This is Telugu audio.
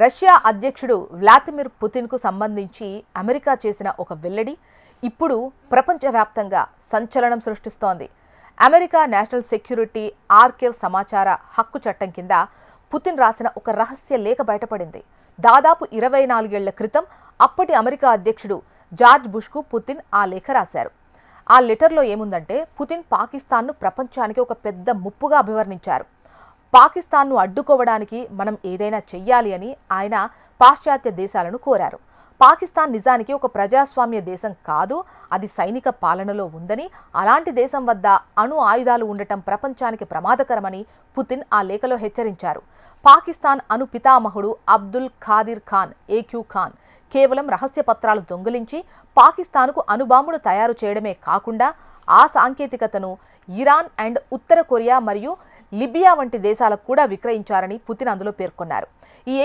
రష్యా అధ్యక్షుడు వ్లాదిమిర్ పుతిన్కు సంబంధించి అమెరికా చేసిన ఒక వెల్లడి ఇప్పుడు ప్రపంచవ్యాప్తంగా సంచలనం సృష్టిస్తోంది. అమెరికా నేషనల్ సెక్యూరిటీ ఆర్కైవ్ సమాచార హక్కు చట్టం కింద పుతిన్ రాసిన ఒక రహస్య లేఖ బయటపడింది. దాదాపు 24 ఏళ్ల క్రితం అప్పటి అమెరికా అధ్యక్షుడు జార్జ్ బుష్కు పుతిన్ ఆ లేఖ రాశారు. ఆ లెటర్లో ఏముందంటే, పుతిన్ పాకిస్తాన్ను ప్రపంచానికి ఒక పెద్ద ముప్పుగా అభివర్ణించారు. పాకిస్తాన్ను అడ్డుకోవడానికి మనం ఏదైనా చెయ్యాలి అని ఆయన పాశ్చాత్య దేశాలను కోరారు. పాకిస్తాన్ నిజానికి ఒక ప్రజాస్వామ్య దేశం కాదు, అది సైనిక పాలనలో ఉందని, అలాంటి దేశం వద్ద అణు ఆయుధాలు ఉండటం ప్రపంచానికి ప్రమాదకరమని పుతిన్ ఆ లేఖలో హెచ్చరించారు. పాకిస్తాన్ అణు పితామహుడు అబ్దుల్ ఖాదిర్ ఖాన్ ఏక్యూ ఖాన్ కేవలం రహస్య పత్రాలు దొంగిలించి పాకిస్తాన్కు అణుబాంబును తయారు చేయడమే కాకుండా ఆ సాంకేతికతను ఇరాన్ అండ్ ఉత్తర కొరియా మరియు లిబియా వంటి దేశాలకు కూడా విక్రయించారని పుతిన్ అందులో పేర్కొన్నారు. ఈ